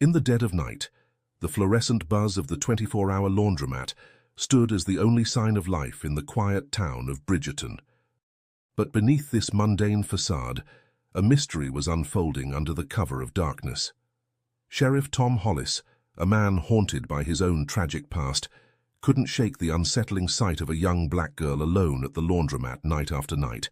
In the dead of night, the fluorescent buzz of the 24-hour laundromat stood as the only sign of life in the quiet town of Bridgerton. But beneath this mundane facade, a mystery was unfolding under the cover of darkness. Sheriff Tom Hollis, a man haunted by his own tragic past, couldn't shake the unsettling sight of a young black girl alone at the laundromat night after night.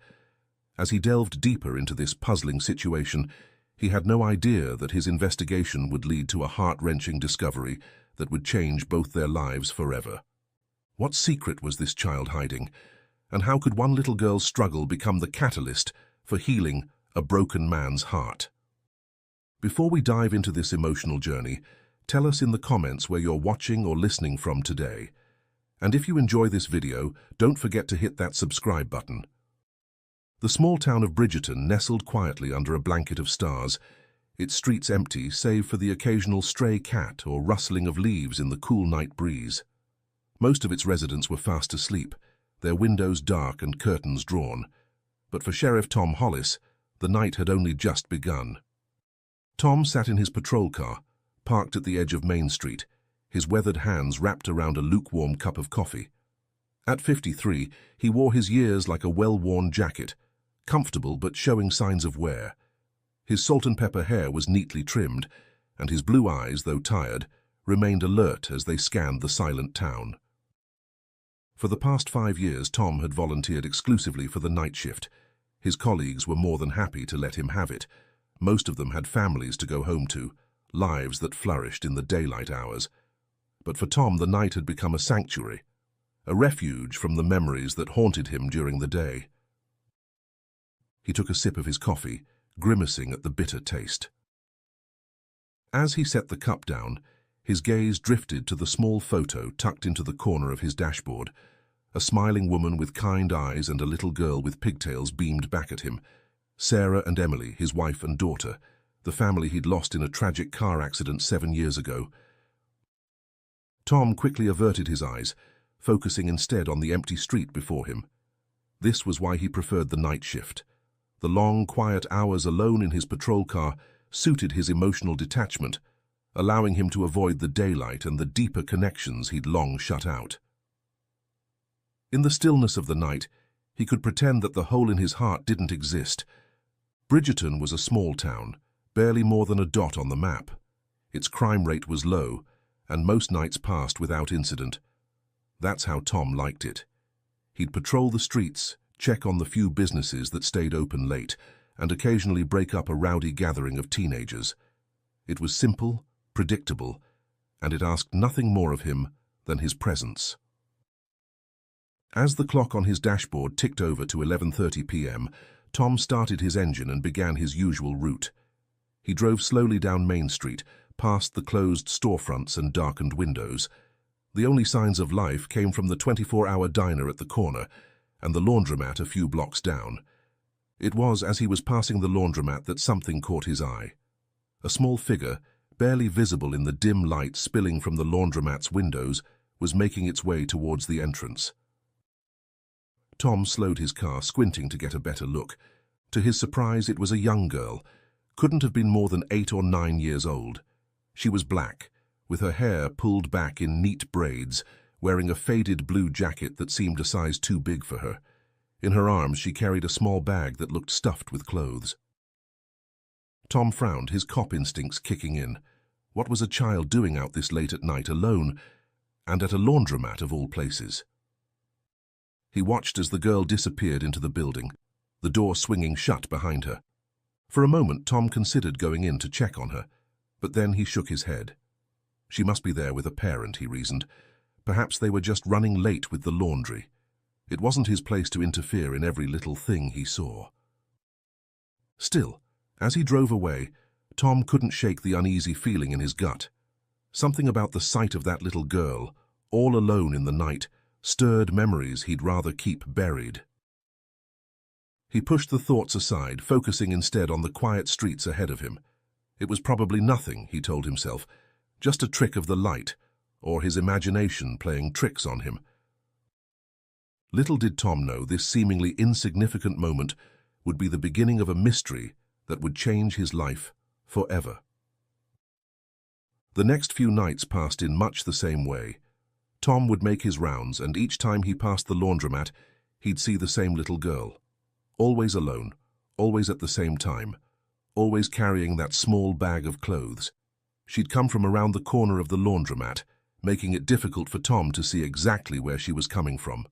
As he delved deeper into this puzzling situation, he had no idea that his investigation would lead to a heart-wrenching discovery that would change both their lives forever. What secret was this child hiding, and how could one little girl's struggle become the catalyst for healing a broken man's heart? Before we dive into this emotional journey, tell us in the comments where you're watching or listening from today. And if you enjoy this video, don't forget to hit that subscribe button. The small town of Bridgerton nestled quietly under a blanket of stars, its streets empty save for the occasional stray cat or rustling of leaves in the cool night breeze. Most of its residents were fast asleep, their windows dark and curtains drawn. But for Sheriff Tom Hollis, the night had only just begun. Tom sat in his patrol car, parked at the edge of Main Street, his weathered hands wrapped around a lukewarm cup of coffee. At 53, he wore his years like a well-worn jacket, comfortable but showing signs of wear. His salt-and-pepper hair was neatly trimmed, and his blue eyes, though tired, remained alert as they scanned the silent town. For the past 5 years, Tom had volunteered exclusively for the night shift. His colleagues were more than happy to let him have it. Most of them had families to go home to, lives that flourished in the daylight hours. But for Tom, the night had become a sanctuary, a refuge from the memories that haunted him during the day. He took a sip of his coffee, grimacing at the bitter taste. As he set the cup down, his gaze drifted to the small photo tucked into the corner of his dashboard. A smiling woman with kind eyes and a little girl with pigtails beamed back at him. Sarah and Emily, his wife and daughter, the family he'd lost in a tragic car accident 7 years ago. Tom quickly averted his eyes, focusing instead on the empty street before him. This was why he preferred the night shift. The long, quiet hours alone in his patrol car suited his emotional detachment, allowing him to avoid the daylight and the deeper connections he'd long shut out. In the stillness of the night, he could pretend that the hole in his heart didn't exist. Bridgerton was a small town, barely more than a dot on the map. Its crime rate was low, and most nights passed without incident. That's how Tom liked it. He'd patrol the streets, check on the few businesses that stayed open late, and occasionally break up a rowdy gathering of teenagers. It was simple, predictable, and it asked nothing more of him than his presence. As the clock on his dashboard ticked over to 11:30 p.m., Tom started his engine and began his usual route. He drove slowly down Main Street, past the closed storefronts and darkened windows. The only signs of life came from the 24-hour diner at the corner and the laundromat a few blocks down. It was as he was passing the laundromat that something caught his eye. A small figure, barely visible in the dim light spilling from the laundromat's windows, was making its way towards the entrance. Tom slowed his car, squinting to get a better look. To his surprise, it was a young girl. Couldn't have been more than 8 or 9 years old. She was black, with her hair pulled back in neat braids, wearing a faded blue jacket that seemed a size too big for her. In her arms, she carried a small bag that looked stuffed with clothes. Tom frowned, his cop instincts kicking in. What was a child doing out this late at night alone, and at a laundromat of all places? He watched as the girl disappeared into the building, the door swinging shut behind her. For a moment, Tom considered going in to check on her, but then he shook his head. She must be there with a parent, he reasoned. Perhaps they were just running late with the laundry. It wasn't his place to interfere in every little thing he saw. Still, as he drove away, Tom couldn't shake the uneasy feeling in his gut. Something about the sight of that little girl, all alone in the night, stirred memories he'd rather keep buried. He pushed the thoughts aside, focusing instead on the quiet streets ahead of him. It was probably nothing, he told himself, just a trick of the light, or his imagination playing tricks on him. Little did Tom know this seemingly insignificant moment would be the beginning of a mystery that would change his life forever. The next few nights passed in much the same way. Tom would make his rounds, and each time he passed the laundromat, he'd see the same little girl. Always alone, always at the same time, always carrying that small bag of clothes. She'd come from around the corner of the laundromat, making it difficult for Tom to see exactly where she was coming from.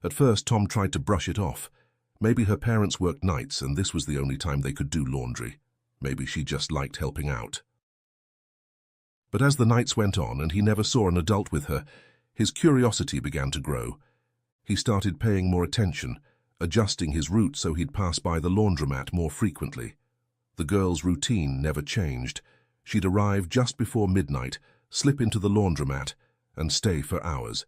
At first, Tom tried to brush it off. Maybe her parents worked nights and this was the only time they could do laundry. Maybe she just liked helping out. But as the nights went on and he never saw an adult with her, his curiosity began to grow. He started paying more attention, adjusting his route so he'd pass by the laundromat more frequently. The girl's routine never changed. She'd arrive just before midnight, slip into the laundromat, and stay for hours.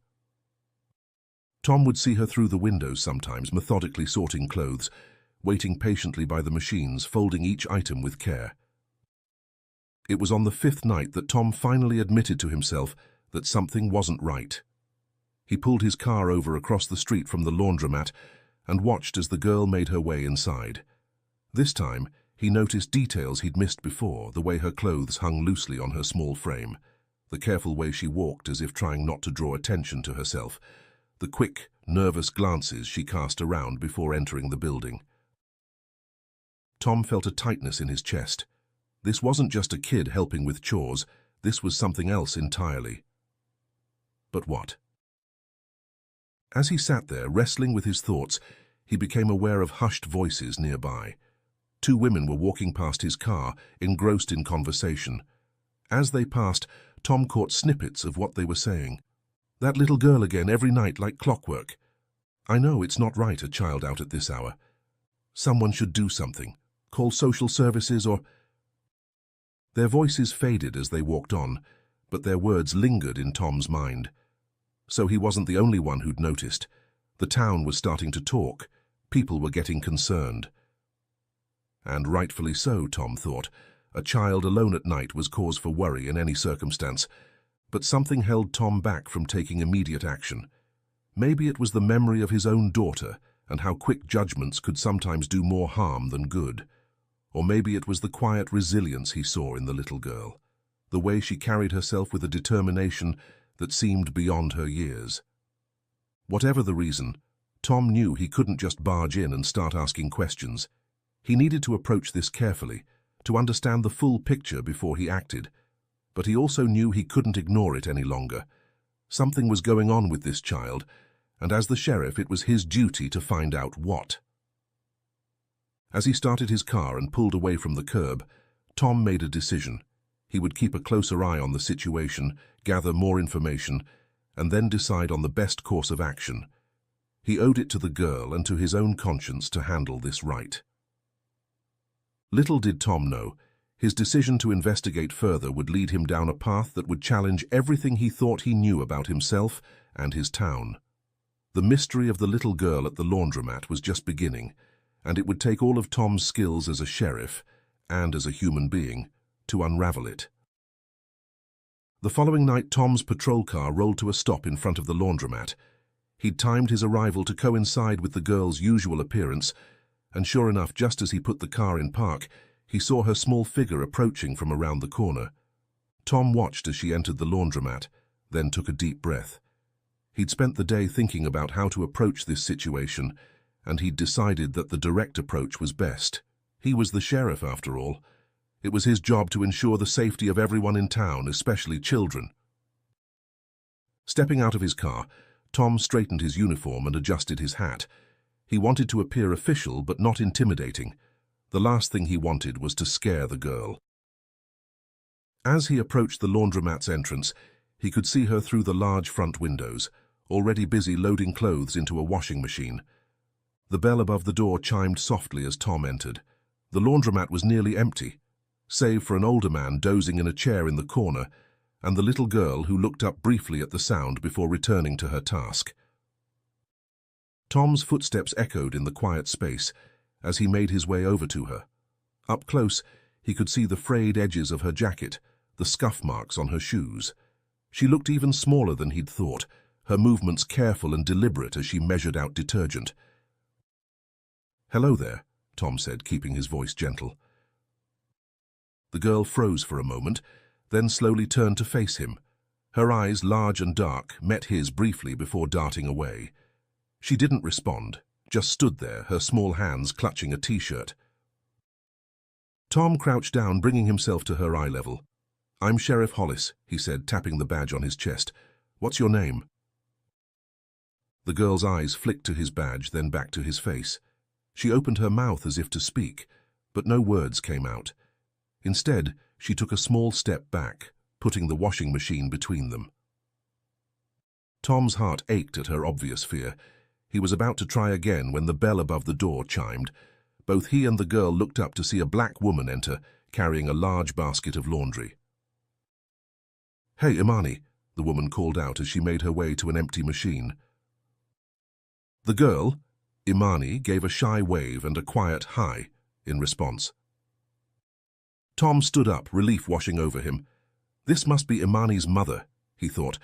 Tom would see her through the windows sometimes, methodically sorting clothes, waiting patiently by the machines, folding each item with care. It was on the 5th night that Tom finally admitted to himself that something wasn't right. He pulled his car over across the street from the laundromat and watched as the girl made her way inside. This time, he noticed details he'd missed before, the way her clothes hung loosely on her small frame, the careful way she walked as if trying not to draw attention to herself, the quick, nervous glances she cast around before entering the building. Tom felt a tightness in his chest. This wasn't just a kid helping with chores, this was something else entirely. But what? As he sat there, wrestling with his thoughts, he became aware of hushed voices nearby. 2 women were walking past his car, engrossed in conversation. As they passed, Tom caught snippets of what they were saying. "That little girl again, every night like clockwork. I know it's not right, a child out at this hour. Someone should do something. Call social services or—" Their voices faded as they walked on, but their words lingered in Tom's mind. So he wasn't the only one who'd noticed. The town was starting to talk. People were getting concerned. And rightfully so, Tom thought. A child alone at night was cause for worry in any circumstance. But something held Tom back from taking immediate action. Maybe it was the memory of his own daughter and how quick judgments could sometimes do more harm than good. Or maybe it was the quiet resilience he saw in the little girl, the way she carried herself with a determination that seemed beyond her years. Whatever the reason, Tom knew he couldn't just barge in and start asking questions. He needed to approach this carefully, to understand the full picture before he acted. But he also knew he couldn't ignore it any longer. Something was going on with this child, and as the sheriff, it was his duty to find out what. As he started his car and pulled away from the curb, Tom made a decision. He would keep a closer eye on the situation, gather more information, and then decide on the best course of action. He owed it to the girl and to his own conscience to handle this right. Little did Tom know, his decision to investigate further would lead him down a path that would challenge everything he thought he knew about himself and his town. The mystery of the little girl at the laundromat was just beginning, and it would take all of Tom's skills as a sheriff, and as a human being, to unravel it. The following night, Tom's patrol car rolled to a stop in front of the laundromat. He'd timed his arrival to coincide with the girl's usual appearance, and sure enough, just as he put the car in park, he saw her small figure approaching from around the corner. Tom watched as she entered the laundromat, then took a deep breath. He'd spent the day thinking about how to approach this situation, and he'd decided that the direct approach was best. He was the sheriff, after all. It was his job to ensure the safety of everyone in town, especially children. Stepping out of his car, Tom straightened his uniform and adjusted his hat. He wanted to appear official but not intimidating. The last thing he wanted was to scare the girl. As he approached the laundromat's entrance, he could see her through the large front windows, already busy loading clothes into a washing machine. The bell above the door chimed softly as Tom entered. The laundromat was nearly empty, save for an older man dozing in a chair in the corner, and the little girl who looked up briefly at the sound before returning to her task. Tom's footsteps echoed in the quiet space as he made his way over to her. Up close, he could see the frayed edges of her jacket, the scuff marks on her shoes. She looked even smaller than he'd thought, her movements careful and deliberate as she measured out detergent. "Hello there," Tom said, keeping his voice gentle. The girl froze for a moment, then slowly turned to face him. Her eyes, large and dark, met his briefly before darting away. She didn't respond, just stood there, her small hands clutching a t-shirt. Tom crouched down, bringing himself to her eye level. "I'm Sheriff Hollis," he said, tapping the badge on his chest. "What's your name?" The girl's eyes flicked to his badge, then back to his face. She opened her mouth as if to speak, but no words came out. Instead, she took a small step back, putting the washing machine between them. Tom's heart ached at her obvious fear. He was about to try again when the bell above the door chimed. Both he and the girl looked up to see a black woman enter, carrying a large basket of laundry. "Hey, Imani," the woman called out as she made her way to an empty machine. The girl, Imani, gave a shy wave and a quiet hi in response. Tom stood up, relief washing over him. This must be Imani's mother, he thought.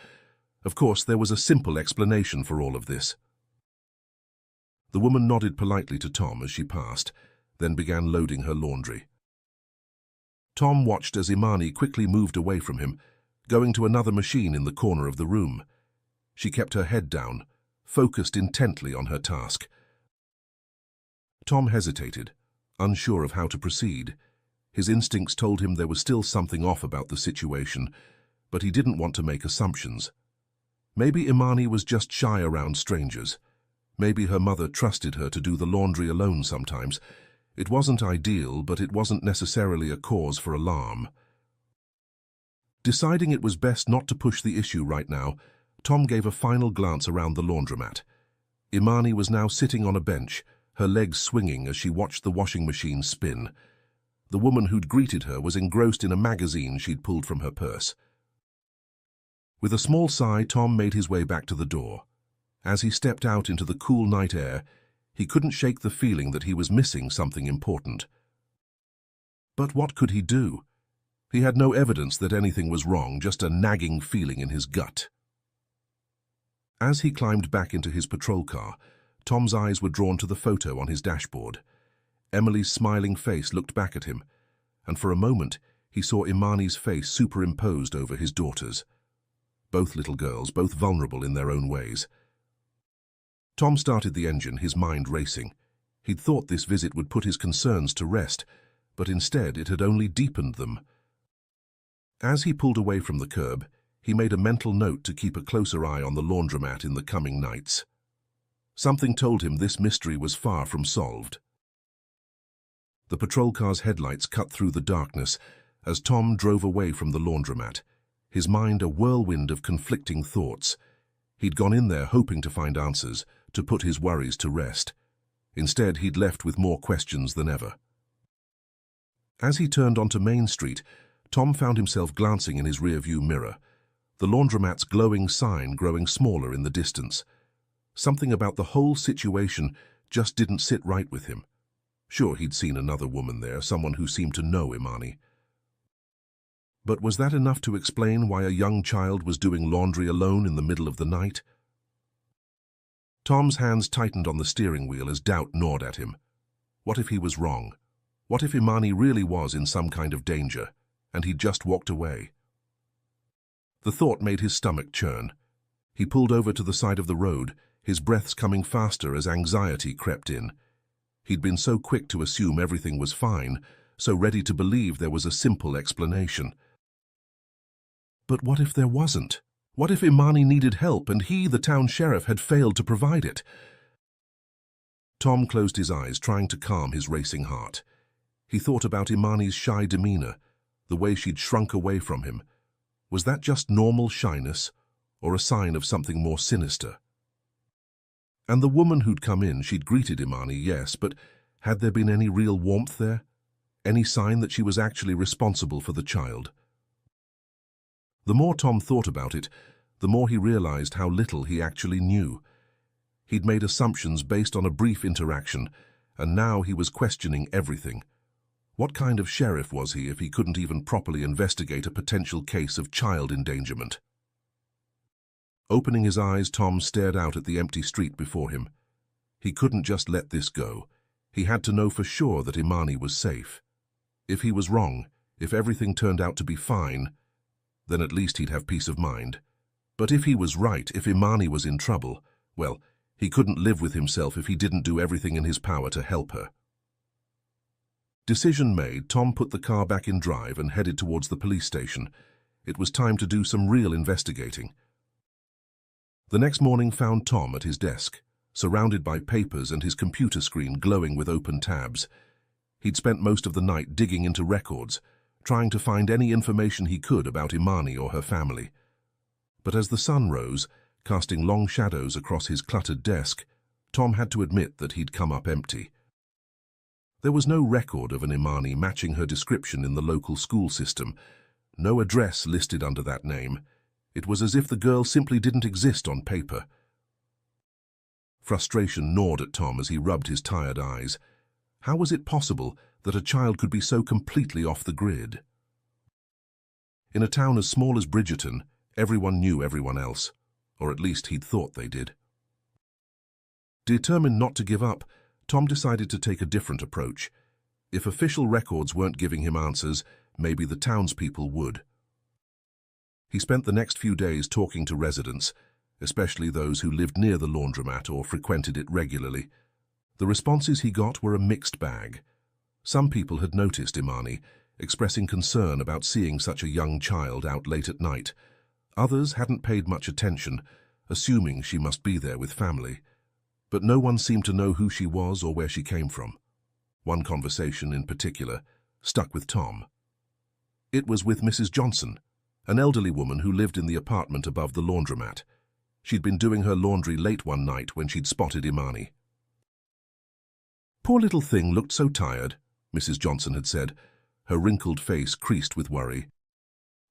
Of course, there was a simple explanation for all of this. The woman nodded politely to Tom as she passed, then began loading her laundry. Tom watched as Imani quickly moved away from him, going to another machine in the corner of the room. She kept her head down, focused intently on her task. Tom hesitated, unsure of how to proceed. His instincts told him there was still something off about the situation, but he didn't want to make assumptions. Maybe Imani was just shy around strangers. Maybe her mother trusted her to do the laundry alone sometimes. It wasn't ideal, but it wasn't necessarily a cause for alarm. Deciding it was best not to push the issue right now, Tom gave a final glance around the laundromat. Imani was now sitting on a bench, her legs swinging as she watched the washing machine spin. The woman who'd greeted her was engrossed in a magazine she'd pulled from her purse. With a small sigh, Tom made his way back to the door. As he stepped out into the cool night air, he couldn't shake the feeling that he was missing something important. But what could he do? He had no evidence that anything was wrong, just a nagging feeling in his gut. As he climbed back into his patrol car, Tom's eyes were drawn to the photo on his dashboard. Emily's smiling face looked back at him, and for a moment he saw Imani's face superimposed over his daughter's. Both little girls, both vulnerable in their own ways. Tom started the engine, his mind racing. He'd thought this visit would put his concerns to rest, but instead it had only deepened them. As he pulled away from the curb, he made a mental note to keep a closer eye on the laundromat in the coming nights. Something told him this mystery was far from solved. The patrol car's headlights cut through the darkness as Tom drove away from the laundromat, his mind a whirlwind of conflicting thoughts. He'd gone in there hoping to find answers, to put his worries to rest. Instead, he'd left with more questions than ever. As he turned onto Main Street, Tom found himself glancing in his rearview mirror, the laundromat's glowing sign growing smaller in the distance. Something about the whole situation just didn't sit right with him. Sure, he'd seen another woman there, someone who seemed to know Imani. But was that enough to explain why a young child was doing laundry alone in the middle of the night? Tom's hands tightened on the steering wheel as doubt gnawed at him. What if he was wrong? What if Imani really was in some kind of danger, and he'd just walked away? The thought made his stomach churn. He pulled over to the side of the road, his breaths coming faster as anxiety crept in. He'd been so quick to assume everything was fine, so ready to believe there was a simple explanation. But what if there wasn't? What if Imani needed help and he, the town sheriff, had failed to provide it? Tom closed his eyes, trying to calm his racing heart. He thought about Imani's shy demeanor, the way she'd shrunk away from him. Was that just normal shyness, or a sign of something more sinister? And the woman who'd come in, she'd greeted Imani, yes, but had there been any real warmth there? Any sign that she was actually responsible for the child? The more Tom thought about it, the more he realized how little he actually knew. He'd made assumptions based on a brief interaction, and now he was questioning everything. What kind of sheriff was he if he couldn't even properly investigate a potential case of child endangerment? Opening his eyes, Tom stared out at the empty street before him. He couldn't just let this go. He had to know for sure that Imani was safe. If he was wrong, if everything turned out to be fine, Then at least he'd have peace of mind. But if he was right, if Imani was in trouble, well, he couldn't live with himself if he didn't do everything in his power to help her. Decision made, Tom put the car back in drive and headed towards the police station. It was time to do some real investigating. The next morning found Tom at his desk, surrounded by papers and his computer screen glowing with open tabs. He'd spent most of the night digging into records, trying to find any information he could about Imani or her family. But as the sun rose, casting long shadows across his cluttered desk, Tom had to admit that he'd come up empty. There was no record of an Imani matching her description in the local school system, no address listed under that name. It was as if the girl simply didn't exist on paper. Frustration gnawed at Tom as he rubbed his tired eyes. How was it possible that a child could be so completely off the grid? In a town as small as Bridgerton, everyone knew everyone else, or at least he'd thought they did. Determined not to give up, Tom decided to take a different approach. If official records weren't giving him answers, maybe the townspeople would. He spent the next few days talking to residents, especially those who lived near the laundromat or frequented it regularly. The responses he got were a mixed bag. Some people had noticed Imani, expressing concern about seeing such a young child out late at night. Others hadn't paid much attention, assuming she must be there with family. But no one seemed to know who she was or where she came from. One conversation in particular stuck with Tom. It was with Mrs. Johnson, an elderly woman who lived in the apartment above the laundromat. She'd been doing her laundry late one night when she'd spotted Imani. "Poor little thing looked so tired," Mrs. Johnson had said, her wrinkled face creased with worry.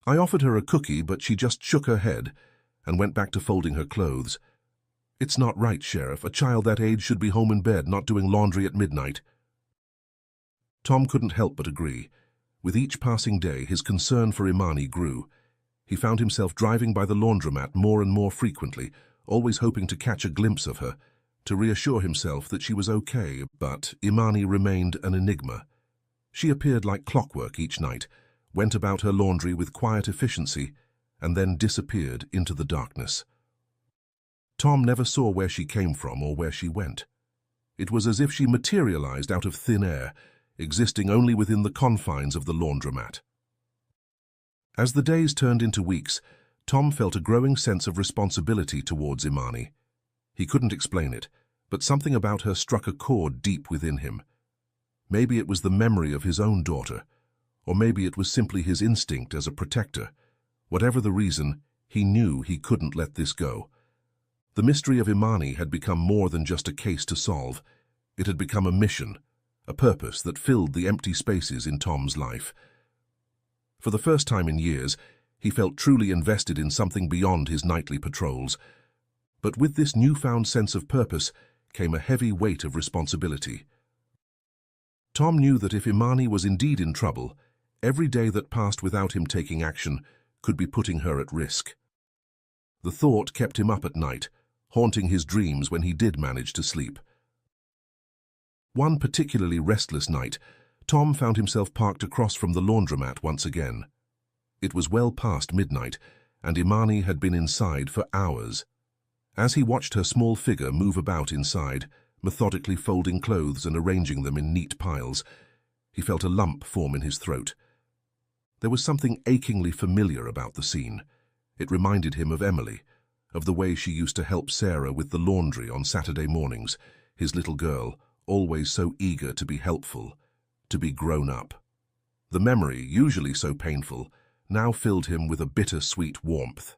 "I offered her a cookie, but she just shook her head and went back to folding her clothes. It's not right, Sheriff. A child that age should be home in bed, not doing laundry at midnight." Tom couldn't help but agree. With each passing day, his concern for Imani grew. He found himself driving by the laundromat more and more frequently, always hoping to catch a glimpse of her, to reassure himself that she was okay, but Imani remained an enigma. She appeared like clockwork each night, went about her laundry with quiet efficiency, and then disappeared into the darkness. Tom never saw where she came from or where she went. It was as if she materialized out of thin air, existing only within the confines of the laundromat. As the days turned into weeks, Tom felt a growing sense of responsibility towards Imani. He couldn't explain it, but something about her struck a chord deep within him. Maybe it was the memory of his own daughter, or maybe it was simply his instinct as a protector. Whatever the reason, he knew he couldn't let this go. The mystery of Imani had become more than just a case to solve. It had become a mission, a purpose that filled the empty spaces in Tom's life. For the first time in years, he felt truly invested in something beyond his nightly patrols. But with this newfound sense of purpose came a heavy weight of responsibility. Tom knew that if Imani was indeed in trouble, every day that passed without him taking action could be putting her at risk. The thought kept him up at night, haunting his dreams when he did manage to sleep. One particularly restless night, Tom found himself parked across from the laundromat once again. It was well past midnight, and Imani had been inside for hours. As he watched her small figure move about inside, methodically folding clothes and arranging them in neat piles, he felt a lump form in his throat. There was something achingly familiar about the scene. It reminded him of Emily, of the way she used to help Sarah with the laundry on Saturday mornings, his little girl, always so eager to be helpful, to be grown up. The memory, usually so painful, now filled him with a bitter-sweet warmth.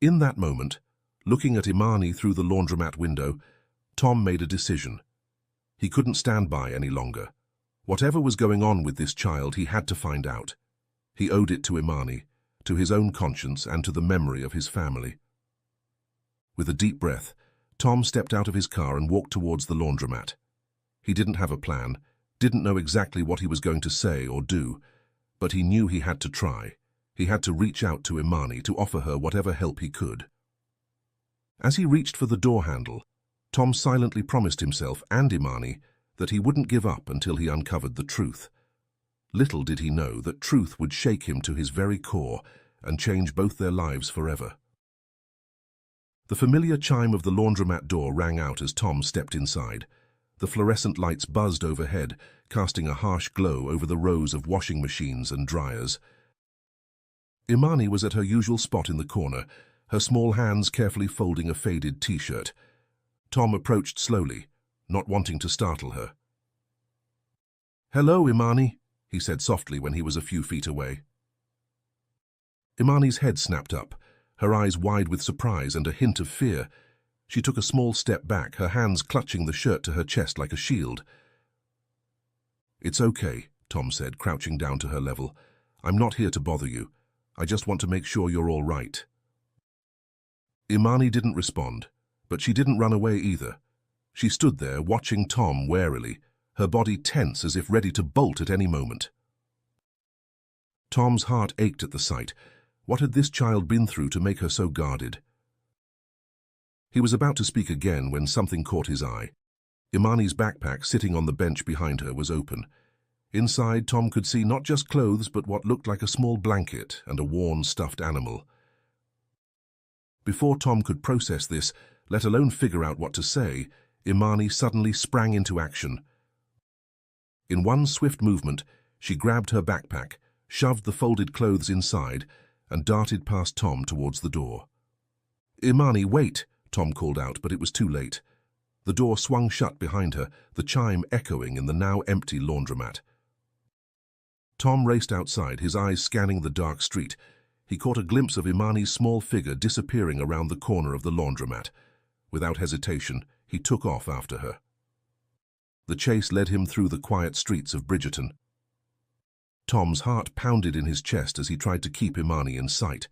In that moment, looking at Imani through the laundromat window, Tom made a decision. He couldn't stand by any longer. Whatever was going on with this child, he had to find out. He owed it to Imani, to his own conscience, and to the memory of his family. With a deep breath, Tom stepped out of his car and walked towards the laundromat. He didn't have a plan, didn't know exactly what he was going to say or do, but he knew he had to try. He had to reach out to Imani to offer her whatever help he could. As he reached for the door handle, Tom silently promised himself and Imani that he wouldn't give up until he uncovered the truth. Little did he know that truth would shake him to his very core and change both their lives forever. The familiar chime of the laundromat door rang out as Tom stepped inside. The fluorescent lights buzzed overhead, casting a harsh glow over the rows of washing machines and dryers. Imani was at her usual spot in the corner, her small hands carefully folding a faded t-shirt. Tom approached slowly, not wanting to startle her. "Hello, Imani," he said softly when he was a few feet away. Imani's head snapped up, her eyes wide with surprise and a hint of fear. She took a small step back, her hands clutching the shirt to her chest like a shield. "It's okay," Tom said, crouching down to her level. "I'm not here to bother you. I just want to make sure you're all right." Imani didn't respond, but she didn't run away either. She stood there, watching Tom warily, her body tense as if ready to bolt at any moment. Tom's heart ached at the sight. What had this child been through to make her so guarded? He was about to speak again when something caught his eye. Imani's backpack sitting on the bench behind her was open. Inside, Tom could see not just clothes but what looked like a small blanket and a worn stuffed animal. Before Tom could process this, let alone figure out what to say, Imani suddenly sprang into action. In one swift movement, she grabbed her backpack, shoved the folded clothes inside, and darted past Tom towards the door. "Imani, wait!" Tom called out, but it was too late. The door swung shut behind her, the chime echoing in the now empty laundromat. Tom raced outside, his eyes scanning the dark street. He caught a glimpse of Imani's small figure disappearing around the corner of the laundromat. Without hesitation, he took off after her. The chase led him through the quiet streets of Bridgerton. Tom's heart pounded in his chest as he tried to keep Imani in sight.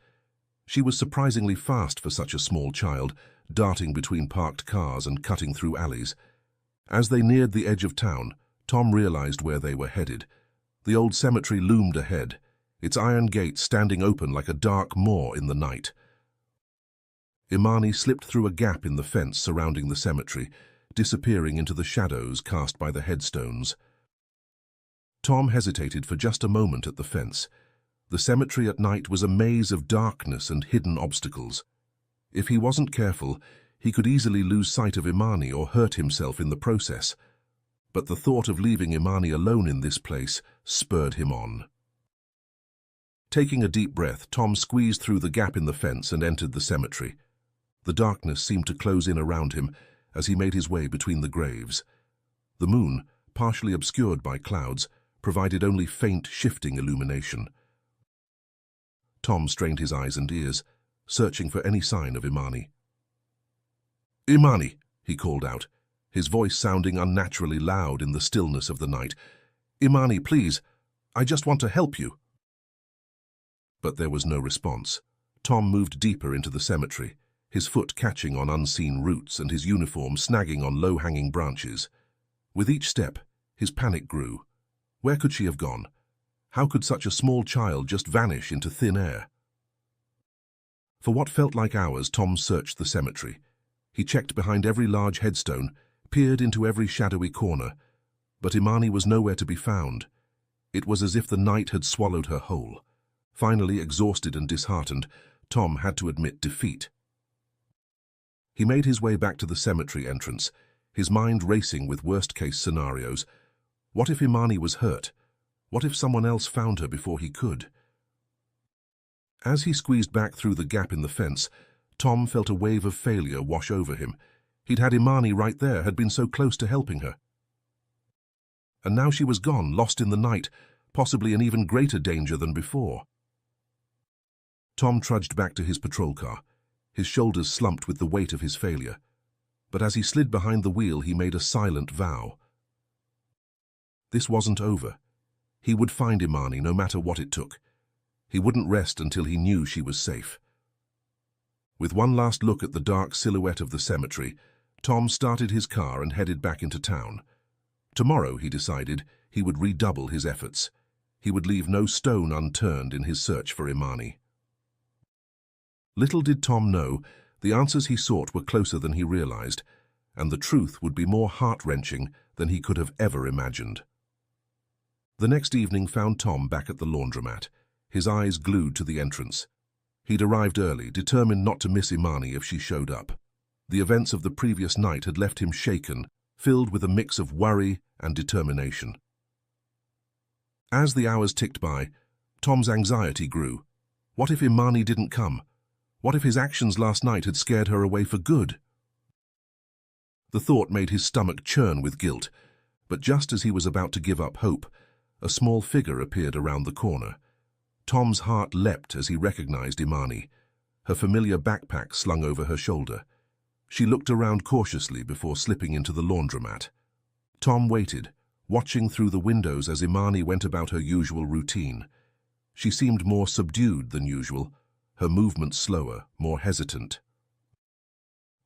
She was surprisingly fast for such a small child, darting between parked cars and cutting through alleys. As they neared the edge of town, Tom realized where they were headed. The old cemetery loomed ahead, its iron gate standing open like a dark maw in the night. Imani slipped through a gap in the fence surrounding the cemetery, disappearing into the shadows cast by the headstones. Tom hesitated for just a moment at the fence. The cemetery at night was a maze of darkness and hidden obstacles. If he wasn't careful, he could easily lose sight of Imani or hurt himself in the process. But the thought of leaving Imani alone in this place spurred him on. Taking a deep breath, Tom squeezed through the gap in the fence and entered the cemetery. The darkness seemed to close in around him as he made his way between the graves. The moon, partially obscured by clouds, provided only faint, shifting illumination. Tom strained his eyes and ears, searching for any sign of Imani. "Imani," he called out, his voice sounding unnaturally loud in the stillness of the night. "Imani, please, I just want to help you." But there was no response. Tom moved deeper into the cemetery, his foot catching on unseen roots and his uniform snagging on low-hanging branches. With each step, his panic grew. Where could she have gone? How could such a small child just vanish into thin air? For what felt like hours, Tom searched the cemetery. He checked behind every large headstone, peered into every shadowy corner, but Imani was nowhere to be found. It was as if the night had swallowed her whole. Finally, exhausted and disheartened, Tom had to admit defeat. He made his way back to the cemetery entrance, his mind racing with worst-case scenarios. What if Imani was hurt? What if someone else found her before he could? As he squeezed back through the gap in the fence, Tom felt a wave of failure wash over him. He'd had Imani right there, had been so close to helping her. And now she was gone, lost in the night, possibly in even greater danger than before. Tom trudged back to his patrol car, his shoulders slumped with the weight of his failure. But as he slid behind the wheel, he made a silent vow. This wasn't over. He would find Imani no matter what it took. He wouldn't rest until he knew she was safe. With one last look at the dark silhouette of the cemetery, Tom started his car and headed back into town. Tomorrow, he decided, he would redouble his efforts. He would leave no stone unturned in his search for Imani. Little did Tom know, the answers he sought were closer than he realized, and the truth would be more heart-wrenching than he could have ever imagined. The next evening found Tom back at the laundromat, his eyes glued to the entrance. He'd arrived early, determined not to miss Imani if she showed up. The events of the previous night had left him shaken, filled with a mix of worry and determination. As the hours ticked by, Tom's anxiety grew. What if Imani didn't come? What if his actions last night had scared her away for good? The thought made his stomach churn with guilt, but just as he was about to give up hope, a small figure appeared around the corner. Tom's heart leapt as he recognized Imani, her familiar backpack slung over her shoulder. She looked around cautiously before slipping into the laundromat. Tom waited, watching through the windows as Imani went about her usual routine. She seemed more subdued than usual, her movements slower, more hesitant.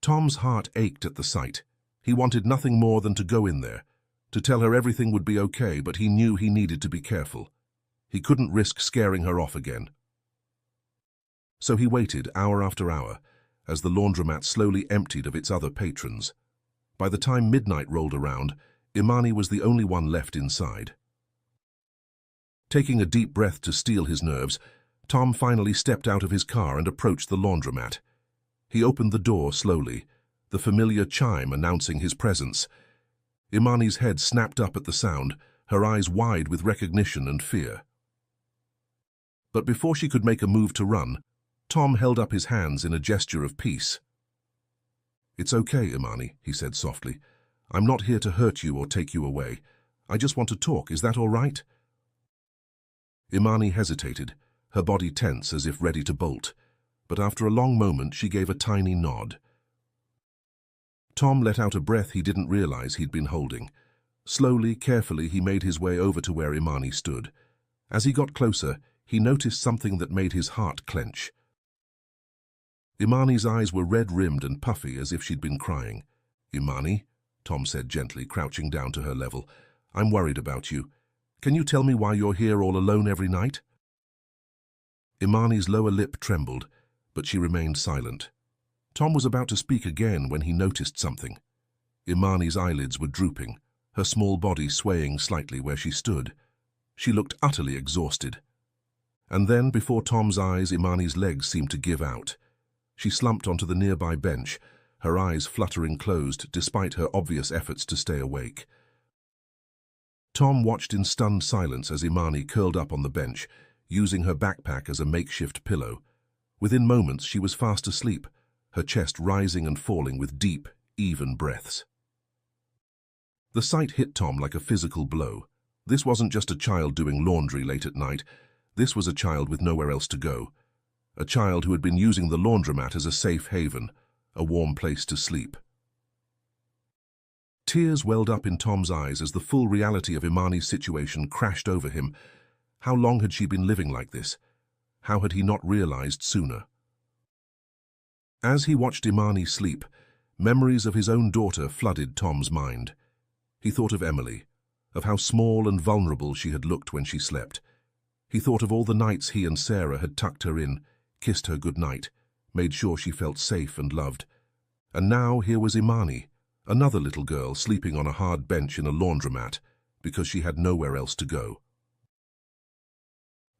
Tom's heart ached at the sight. He wanted nothing more than to go in there, to tell her everything would be okay, but he knew he needed to be careful. He couldn't risk scaring her off again. So he waited hour after hour, as the laundromat slowly emptied of its other patrons. By the time midnight rolled around, Imani was the only one left inside. Taking a deep breath to steel his nerves, Tom finally stepped out of his car and approached the laundromat. He opened the door slowly, the familiar chime announcing his presence. Imani's head snapped up at the sound, her eyes wide with recognition and fear. But before she could make a move to run, Tom held up his hands in a gesture of peace. "It's okay, Imani," he said softly. "I'm not here to hurt you or take you away. I just want to talk. Is that all right?" Imani hesitated, her body tense as if ready to bolt, but after a long moment she gave a tiny nod. Tom let out a breath he didn't realize he'd been holding. Slowly, carefully, he made his way over to where Imani stood. As he got closer, he noticed something that made his heart clench. Imani's eyes were red-rimmed and puffy as if she'd been crying. "Imani," Tom said gently, crouching down to her level, "I'm worried about you. Can you tell me why you're here all alone every night?" Imani's lower lip trembled, but she remained silent. Tom was about to speak again when he noticed something. Imani's eyelids were drooping, her small body swaying slightly where she stood. She looked utterly exhausted. And then, before Tom's eyes, Imani's legs seemed to give out. She slumped onto the nearby bench, her eyes fluttering closed despite her obvious efforts to stay awake. Tom watched in stunned silence as Imani curled up on the bench, using her backpack as a makeshift pillow. Within moments, she was fast asleep, her chest rising and falling with deep, even breaths. The sight hit Tom like a physical blow. This wasn't just a child doing laundry late at night. This was a child with nowhere else to go. A child who had been using the laundromat as a safe haven, a warm place to sleep. Tears welled up in Tom's eyes as the full reality of Imani's situation crashed over him. How long had she been living like this? How had he not realized sooner? As he watched Imani sleep, memories of his own daughter flooded Tom's mind. He thought of Emily, of how small and vulnerable she had looked when she slept. He thought of all the nights he and Sarah had tucked her in, kissed her good night, made sure she felt safe and loved. And now here was Imani, another little girl sleeping on a hard bench in a laundromat because she had nowhere else to go.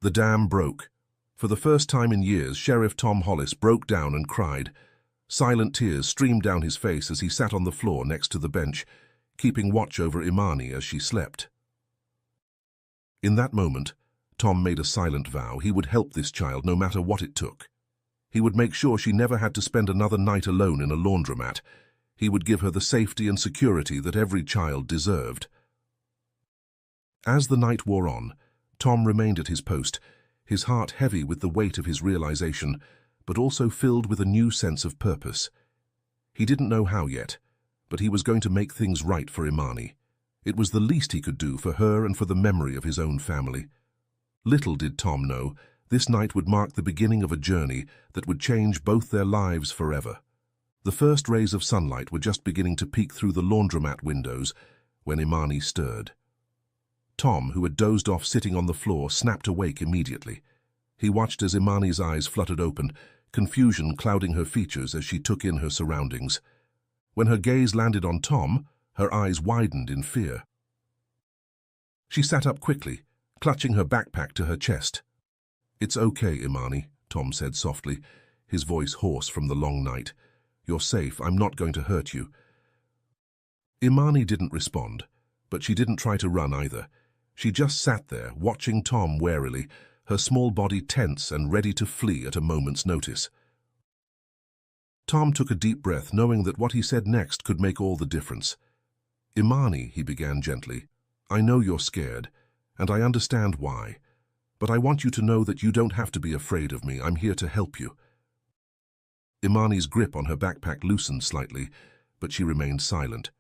The dam broke. For the first time in years, Sheriff Tom Hollis broke down and cried. Silent tears streamed down his face as he sat on the floor next to the bench, keeping watch over Imani as she slept. In that moment, Tom made a silent vow he would help this child no matter what it took. He would make sure she never had to spend another night alone in a laundromat. He would give her the safety and security that every child deserved. As the night wore on, Tom remained at his post, his heart heavy with the weight of his realization, but also filled with a new sense of purpose. He didn't know how yet, but he was going to make things right for Imani. It was the least he could do for her and for the memory of his own family. Little did Tom know, this night would mark the beginning of a journey that would change both their lives forever. The first rays of sunlight were just beginning to peek through the laundromat windows when Imani stirred. Tom, who had dozed off sitting on the floor, snapped awake immediately. He watched as Imani's eyes fluttered open, confusion clouding her features as she took in her surroundings. When her gaze landed on Tom, her eyes widened in fear. She sat up quickly, clutching her backpack to her chest. "It's okay, Imani," Tom said softly, his voice hoarse from the long night. "You're safe. I'm not going to hurt you." Imani didn't respond, but she didn't try to run either. She just sat there, watching Tom warily, her small body tense and ready to flee at a moment's notice. Tom took a deep breath, knowing that what he said next could make all the difference. "Imani," he began gently, "I know you're scared, and I understand why, but I want you to know that you don't have to be afraid of me. I'm here to help you." Imani's grip on her backpack loosened slightly, but she remained silent.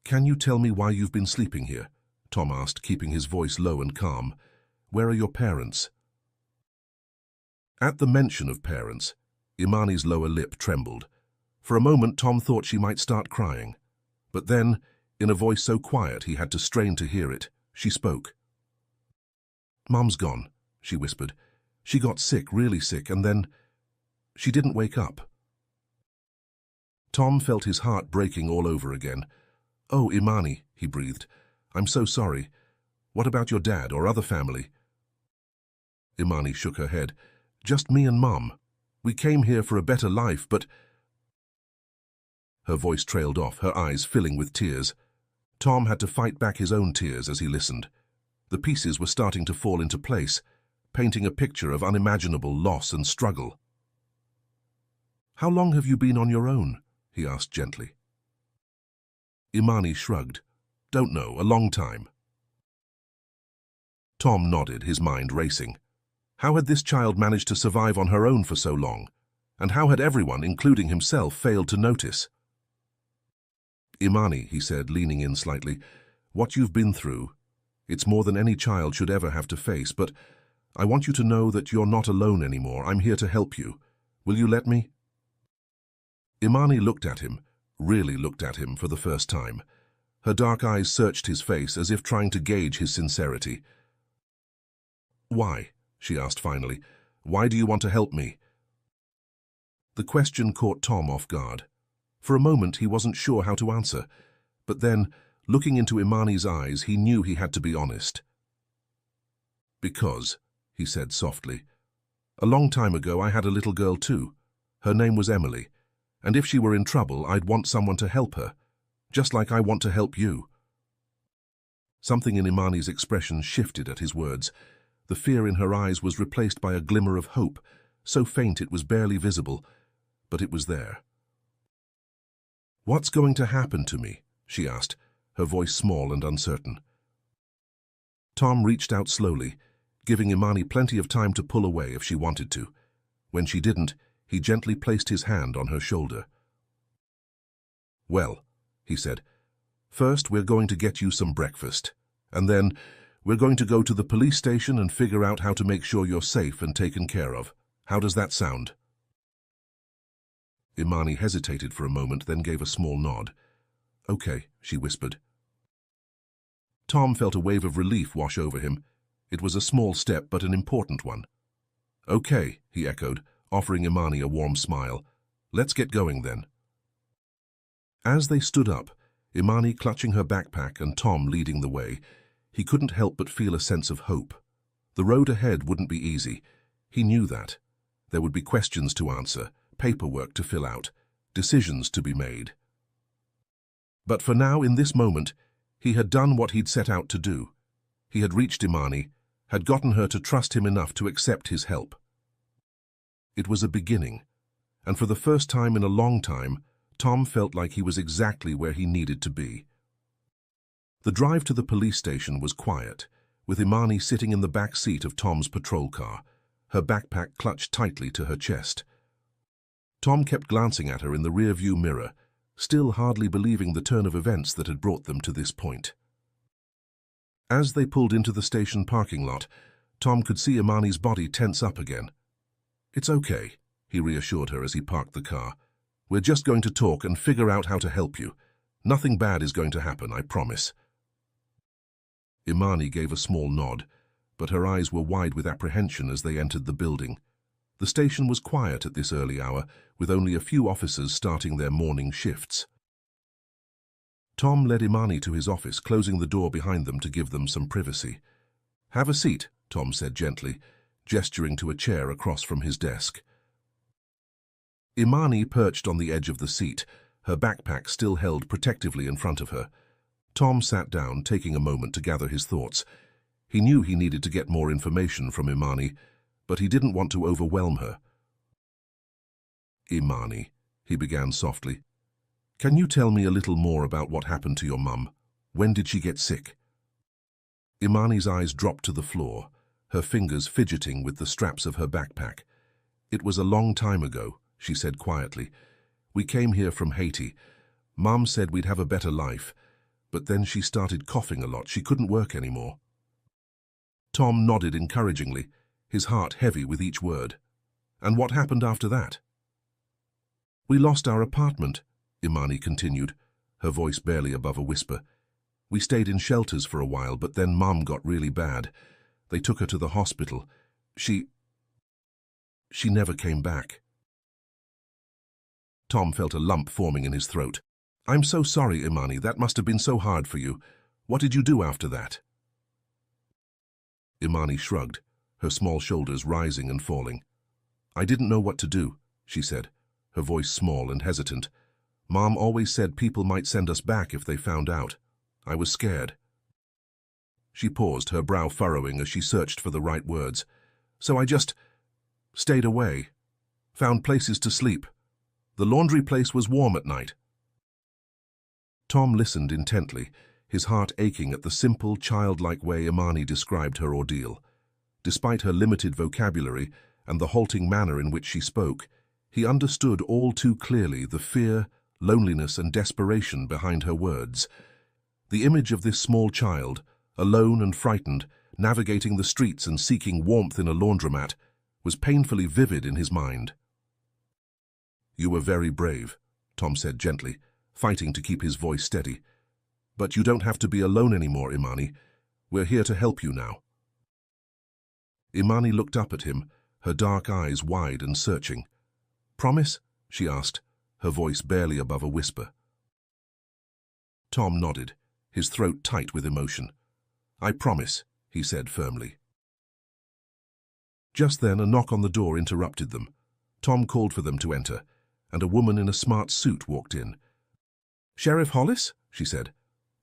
"Can you tell me why you've been sleeping here?" Tom asked, keeping his voice low and calm. "Where are your parents?" At the mention of parents, Imani's lower lip trembled. For a moment, Tom thought she might start crying. But then, in a voice so quiet he had to strain to hear it, she spoke. "Mum's gone," she whispered. "She got sick, really sick, and then she didn't wake up." Tom felt his heart breaking all over again. "Oh, Imani," he breathed. "I'm so sorry. What about your dad or other family?" Imani shook her head. "Just me and Mum. We came here for a better life, but—" Her voice trailed off, her eyes filling with tears. Tom had to fight back his own tears as he listened. The pieces were starting to fall into place, painting a picture of unimaginable loss and struggle. "How long have you been on your own?" he asked gently. Imani shrugged. "Don't know, a long time." Tom nodded, his mind racing. How had this child managed to survive on her own for so long? And how had everyone, including himself, failed to notice? "Imani," he said, leaning in slightly, "what you've been through, it's more than any child should ever have to face, but I want you to know that you're not alone anymore. I'm here to help you. Will you let me?" Imani looked at him, really looked at him for the first time. Her dark eyes searched his face as if trying to gauge his sincerity. "Why?" she asked finally. "Why do you want to help me?" The question caught Tom off guard. For a moment he wasn't sure how to answer, but then, looking into Imani's eyes, he knew he had to be honest. "Because," he said softly, "a long time ago I had a little girl too. Her name was Emily, and if she were in trouble, I'd want someone to help her, just like I want to help you." Something in Imani's expression shifted at his words. The fear in her eyes was replaced by a glimmer of hope, so faint it was barely visible, but it was there. "What's going to happen to me?" she asked, her voice small and uncertain. Tom reached out slowly, giving Imani plenty of time to pull away if she wanted to. When she didn't, he gently placed his hand on her shoulder. "Well," he said, "first we're going to get you some breakfast, and then we're going to go to the police station and figure out how to make sure you're safe and taken care of. How does that sound?" Imani hesitated for a moment, then gave a small nod. "Okay," she whispered. Tom felt a wave of relief wash over him. It was a small step, but an important one. "Okay," he echoed, offering Imani a warm smile. "Let's get going then." As they stood up, Imani clutching her backpack and Tom leading the way, he couldn't help but feel a sense of hope. The road ahead wouldn't be easy. He knew that. There would be questions to answer, paperwork to fill out, decisions to be made. But for now, in this moment, he had done what he'd set out to do. He had reached Imani, had gotten her to trust him enough to accept his help. It was a beginning, and for the first time in a long time, Tom felt like he was exactly where he needed to be. The drive to the police station was quiet, with Imani sitting in the back seat of Tom's patrol car, her backpack clutched tightly to her chest. Tom kept glancing at her in the rear-view mirror, still hardly believing the turn of events that had brought them to this point. As they pulled into the station parking lot, Tom could see Imani's body tense up again. "It's okay," he reassured her as he parked the car. "We're just going to talk and figure out how to help you. Nothing bad is going to happen, I promise." Imani gave a small nod, but her eyes were wide with apprehension as they entered the building. The station was quiet at this early hour, with only a few officers starting their morning shifts. Tom led Imani to his office, closing the door behind them to give them some privacy. "Have a seat," Tom said gently, gesturing to a chair across from his desk. Imani perched on the edge of the seat, her backpack still held protectively in front of her. Tom sat down, taking a moment to gather his thoughts. He knew he needed to get more information from Imani, but he didn't want to overwhelm her. "Imani," he began softly, "can you tell me a little more about what happened to your mum? When did she get sick?" Imani's eyes dropped to the floor, her fingers fidgeting with the straps of her backpack. "It was a long time ago," she said quietly. "We came here from Haiti. Mom said we'd have a better life, but then she started coughing a lot. She couldn't work anymore." Tom nodded encouragingly, his heart heavy with each word. "And what happened after that?" "We lost our apartment," Imani continued, her voice barely above a whisper. "We stayed in shelters for a while, but then Mom got really bad. They took her to the hospital. She never came back." Tom felt a lump forming in his throat. "I'm so sorry, Imani. That must have been so hard for you. What did you do after that?" Imani shrugged, her small shoulders rising and falling. "I didn't know what to do," she said, her voice small and hesitant. "Mom always said people might send us back if they found out. I was scared." She paused, her brow furrowing as she searched for the right words. "So I just stayed away, found places to sleep. The laundry place was warm at night." Tom listened intently, his heart aching at the simple, childlike way Imani described her ordeal. Despite her limited vocabulary and the halting manner in which she spoke, he understood all too clearly the fear, loneliness, and desperation behind her words. The image of this small child, alone and frightened, navigating the streets and seeking warmth in a laundromat, was painfully vivid in his mind. "You were very brave," Tom said gently, fighting to keep his voice steady. "But you don't have to be alone anymore, Imani. We're here to help you now." Imani looked up at him, her dark eyes wide and searching. "Promise?" she asked, her voice barely above a whisper. Tom nodded, his throat tight with emotion. "I promise," he said firmly. Just then a knock on the door interrupted them. Tom called for them to enter, and a woman in a smart suit walked in. "Sheriff Hollis?" she said.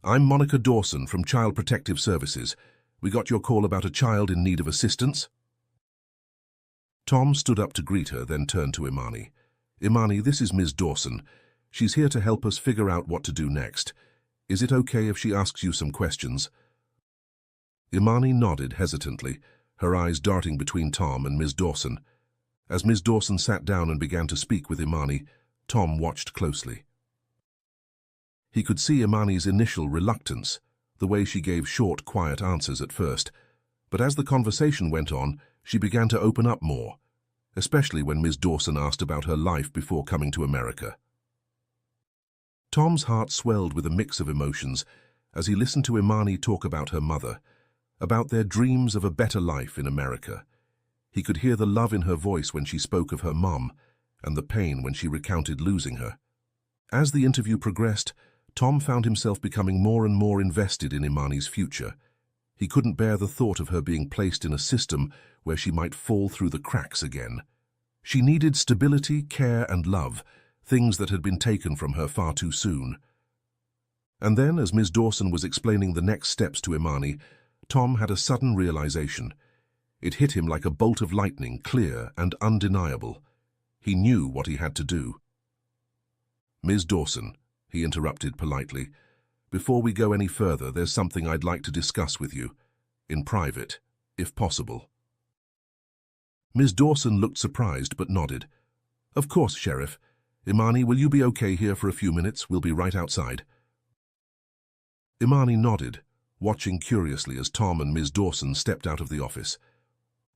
"I'm Monica Dawson from Child Protective Services. We got your call about a child in need of assistance." Tom stood up to greet her, then turned to Imani. "Imani, this is Ms. Dawson. She's here to help us figure out what to do next. Is it okay if she asks you some questions?" Imani nodded hesitantly, her eyes darting between Tom and Ms. Dawson. As Ms. Dawson sat down and began to speak with Imani, Tom watched closely. He could see Imani's initial reluctance, the way she gave short, quiet answers at first. But as the conversation went on, she began to open up more, especially when Ms. Dawson asked about her life before coming to America. Tom's heart swelled with a mix of emotions as he listened to Imani talk about her mother, about their dreams of a better life in America. He could hear the love in her voice when she spoke of her mom, and the pain when she recounted losing her. As the interview progressed, Tom found himself becoming more and more invested in Imani's future. He couldn't bear the thought of her being placed in a system where she might fall through the cracks again. She needed stability, care, and love, things that had been taken from her far too soon. And then, as Ms. Dawson was explaining the next steps to Imani, Tom had a sudden realization. It hit him like a bolt of lightning, clear and undeniable. He knew what he had to do. "Ms. Dawson," he interrupted politely, "before we go any further, there's something I'd like to discuss with you, in private, if possible." Ms. Dawson looked surprised but nodded. "Of course, Sheriff. Imani, will you be okay here for a few minutes? We'll be right outside." Imani nodded, watching curiously as Tom and Ms. Dawson stepped out of the office.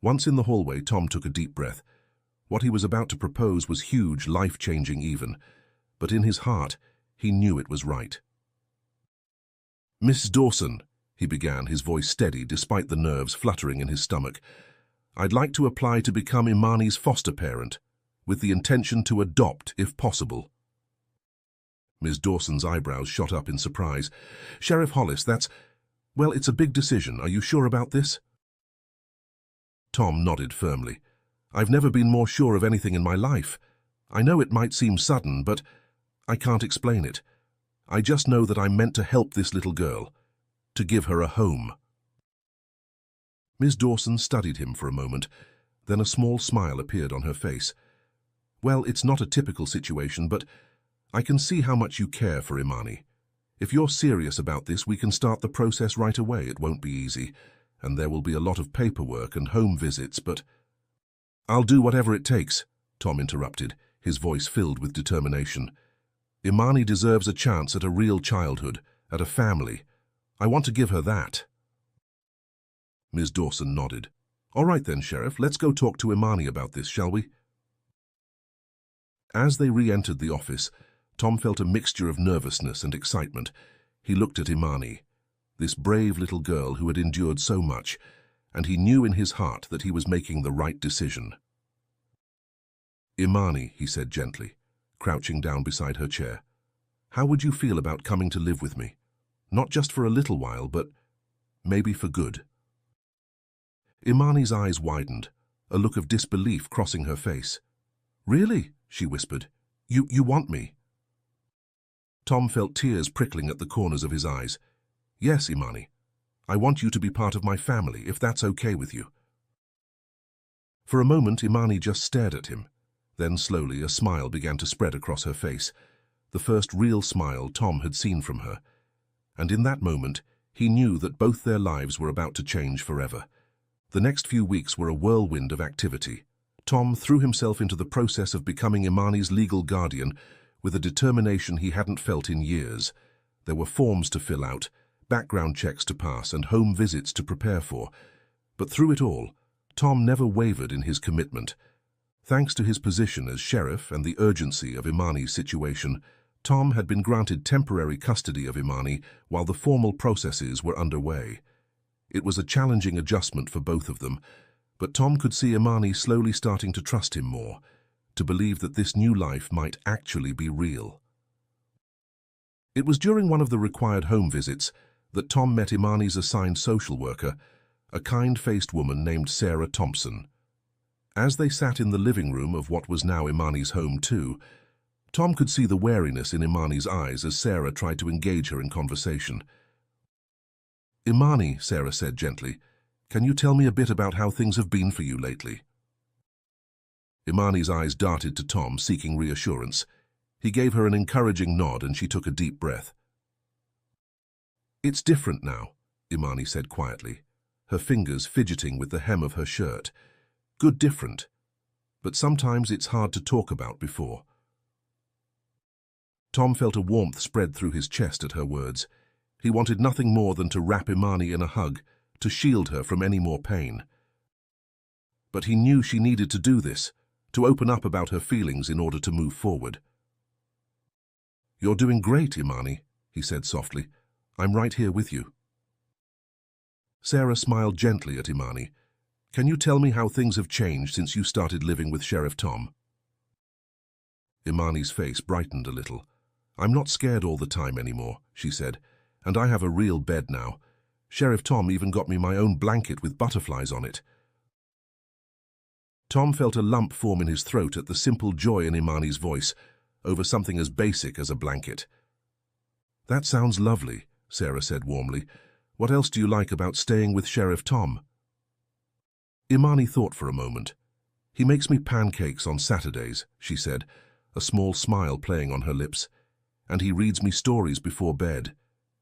Once in the hallway, Tom took a deep breath. What he was about to propose was huge, life-changing even, but in his heart, he knew it was right. "Miss Dawson," he began, his voice steady despite the nerves fluttering in his stomach, "I'd like to apply to become Imani's foster parent, with the intention to adopt if possible." Ms. Dawson's eyebrows shot up in surprise. Sheriff Hollis, well, it's a big decision. Are you sure about this? Tom nodded firmly. I've never been more sure of anything in my life. I know it might seem sudden, but I can't explain it. I just know that I'm meant to help this little girl, to give her a home. Ms. Dawson studied him for a moment, then a small smile appeared on her face. Well, it's not a typical situation, but I can see how much you care for Imani. If you're serious about this, we can start the process right away. It won't be easy, and there will be a lot of paperwork and home visits, but I'll do whatever it takes, Tom interrupted, his voice filled with determination. Imani deserves a chance at a real childhood, at a family. I want to give her that. Ms. Dawson nodded. All right then, Sheriff, let's go talk to Imani about this, shall we? As they re-entered the office, Tom felt a mixture of nervousness and excitement. He looked at Imani, this brave little girl who had endured so much, and he knew in his heart that he was making the right decision. Imani, he said gently, crouching down beside her chair, how would you feel about coming to live with me? Not just for a little while, but maybe for good. Imani's eyes widened, a look of disbelief crossing her face. Really? She whispered. You want me? Tom felt tears prickling at the corners of his eyes. Yes, Imani. I want you to be part of my family, if that's okay with you. For a moment, Imani just stared at him. Then slowly a smile began to spread across her face, the first real smile Tom had seen from her. And in that moment, he knew that both their lives were about to change forever. The next few weeks were a whirlwind of activity. Tom threw himself into the process of becoming Imani's legal guardian with a determination he hadn't felt in years. There were forms to fill out, background checks to pass, and home visits to prepare for. But through it all, Tom never wavered in his commitment. Thanks to his position as sheriff and the urgency of Imani's situation, Tom had been granted temporary custody of Imani while the formal processes were underway. It was a challenging adjustment for both of them, but Tom could see Imani slowly starting to trust him more, to believe that this new life might actually be real. It was during one of the required home visits that Tom met Imani's assigned social worker, a kind-faced woman named Sarah Thompson. As they sat in the living room of what was now Imani's home too, Tom could see the wariness in Imani's eyes as Sarah tried to engage her in conversation. Imani, Sarah said gently, can you tell me a bit about how things have been for you lately? Imani's eyes darted to Tom, seeking reassurance. He gave her an encouraging nod and she took a deep breath. It's different now, Imani said quietly, her fingers fidgeting with the hem of her shirt. Good different, but sometimes it's hard to talk about before. Tom felt a warmth spread through his chest at her words. He wanted nothing more than to wrap Imani in a hug, to shield her from any more pain. But he knew she needed to do this, to open up about her feelings in order to move forward. You're doing great, Imani, he said softly. I'm right here with you. Sarah smiled gently at Imani. Can you tell me how things have changed since you started living with Sheriff Tom? Imani's face brightened a little. I'm not scared all the time anymore, she said, and I have a real bed now. Sheriff Tom even got me my own blanket with butterflies on it. Tom felt a lump form in his throat at the simple joy in Imani's voice, over something as basic as a blanket. That sounds lovely, Sarah said warmly. What else do you like about staying with Sheriff Tom? Imani thought for a moment. He makes me pancakes on Saturdays, she said, a small smile playing on her lips. And he reads me stories before bed,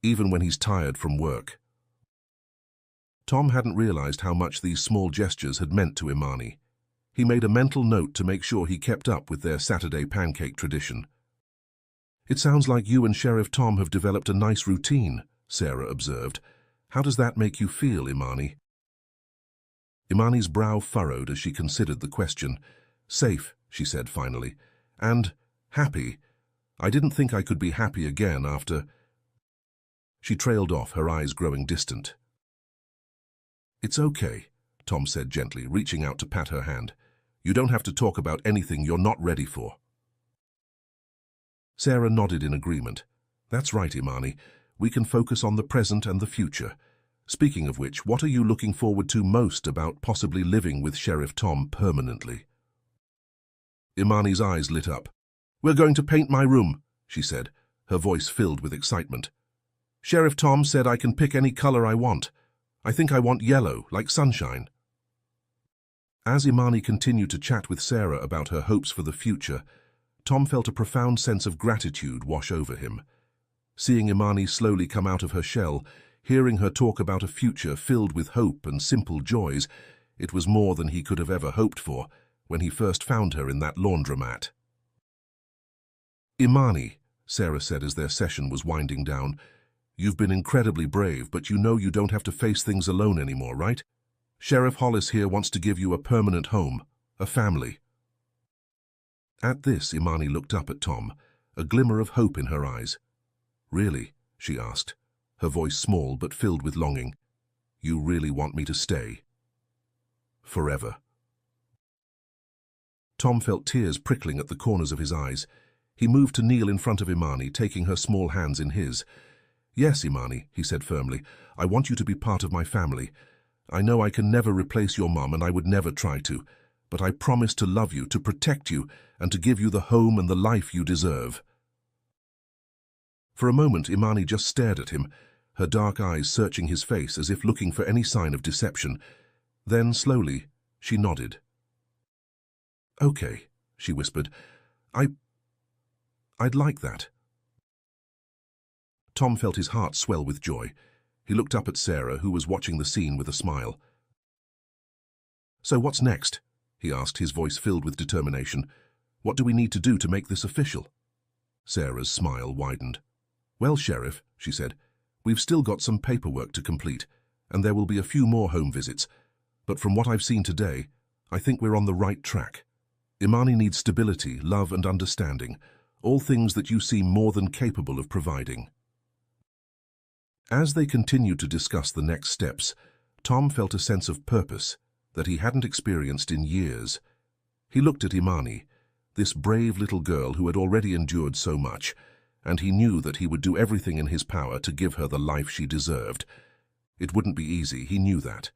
even when he's tired from work. Tom hadn't realized how much these small gestures had meant to Imani. He made a mental note to make sure he kept up with their Saturday pancake tradition. It sounds like you and Sheriff Tom have developed a nice routine, Sarah observed. How does that make you feel, Imani? Imani's brow furrowed as she considered the question. Safe, she said finally, and happy. I didn't think I could be happy again after... She trailed off, her eyes growing distant. It's okay, Tom said gently, reaching out to pat her hand. You don't have to talk about anything you're not ready for. Sarah nodded in agreement. That's right, Imani. We can focus on the present and the future. Speaking of which, what are you looking forward to most about possibly living with Sheriff Tom permanently? Imani's eyes lit up. We're going to paint my room, she said, her voice filled with excitement. Sheriff Tom said I can pick any color I want. I think I want yellow, like sunshine. As Imani continued to chat with Sarah about her hopes for the future, Tom felt a profound sense of gratitude wash over him. Seeing Imani slowly come out of her shell, hearing her talk about a future filled with hope and simple joys, it was more than he could have ever hoped for when he first found her in that laundromat. Imani, Sarah said as their session was winding down, you've been incredibly brave, but you know you don't have to face things alone anymore, right? Sheriff Hollis here wants to give you a permanent home, a family. At this, Imani looked up at Tom, a glimmer of hope in her eyes. Really? She asked, her voice small but filled with longing. You really want me to stay? Forever. Tom felt tears prickling at the corners of his eyes. He moved to kneel in front of Imani, taking her small hands in his. Yes, Imani, he said firmly, I want you to be part of my family. I know I can never replace your mom, and I would never try to, but I promise to love you, to protect you, and to give you the home and the life you deserve. For a moment, Imani just stared at him, her dark eyes searching his face as if looking for any sign of deception. Then, slowly, she nodded. Okay, she whispered. I'd like that. Tom felt his heart swell with joy. He looked up at Sarah, who was watching the scene with a smile. So what's next? He asked, his voice filled with determination. What do we need to do to make this official? Sarah's smile widened. Well, Sheriff, she said, we've still got some paperwork to complete, and there will be a few more home visits. But from what I've seen today, I think we're on the right track. Imani needs stability, love, and understanding, all things that you seem more than capable of providing. As they continued to discuss the next steps, Tom felt a sense of purpose that he hadn't experienced in years. He looked at Imani, this brave little girl who had already endured so much, and he knew that he would do everything in his power to give her the life she deserved. It wouldn't be easy, he knew that.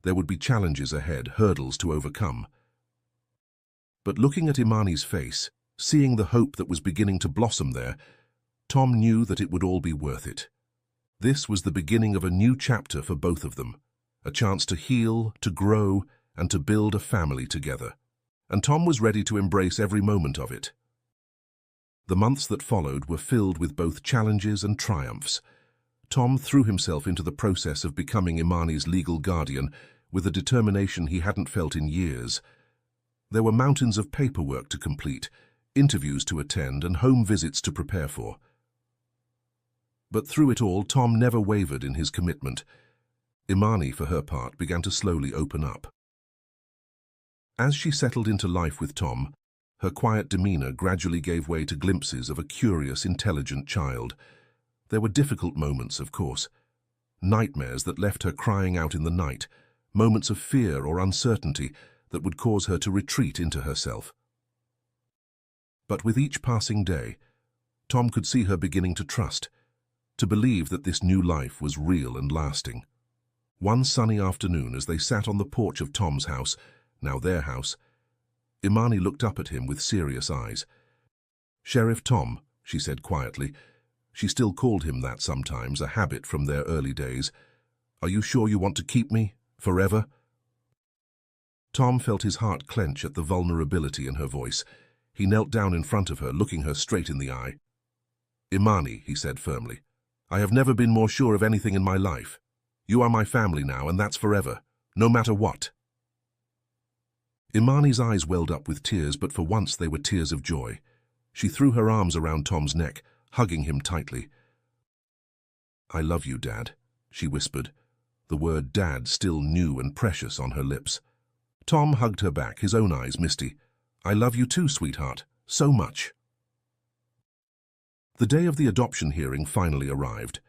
There would be challenges ahead, hurdles to overcome. But looking at Imani's face, seeing the hope that was beginning to blossom there, Tom knew that it would all be worth it. This was the beginning of a new chapter for both of them, a chance to heal, to grow, and to build a family together. And Tom was ready to embrace every moment of it. The months that followed were filled with both challenges and triumphs. Tom threw himself into the process of becoming Imani's legal guardian with a determination he hadn't felt in years. There were mountains of paperwork to complete, interviews to attend, and home visits to prepare for. But through it all, Tom never wavered in his commitment. Imani, for her part, began to slowly open up. As she settled into life with Tom, her quiet demeanor gradually gave way to glimpses of a curious, intelligent child. There were difficult moments, of course. Nightmares that left her crying out in the night, moments of fear or uncertainty that would cause her to retreat into herself. But with each passing day, Tom could see her beginning to trust, to believe that this new life was real and lasting. One sunny afternoon, as they sat on the porch of Tom's house, now their house, Imani looked up at him with serious eyes. Sheriff Tom, she said quietly. She still called him that sometimes, a habit from their early days. Are you sure you want to keep me? Forever? Tom felt his heart clench at the vulnerability in her voice. He knelt down in front of her, looking her straight in the eye. Imani, he said firmly, I have never been more sure of anything in my life. You are my family now, and that's forever, no matter what. Imani's eyes welled up with tears, but for once they were tears of joy. She threw her arms around Tom's neck, hugging him tightly. I love you, Dad, she whispered, the word Dad still new and precious on her lips. Tom hugged her back, his own eyes misty. I love you too, sweetheart, so much. The day of the adoption hearing finally arrived.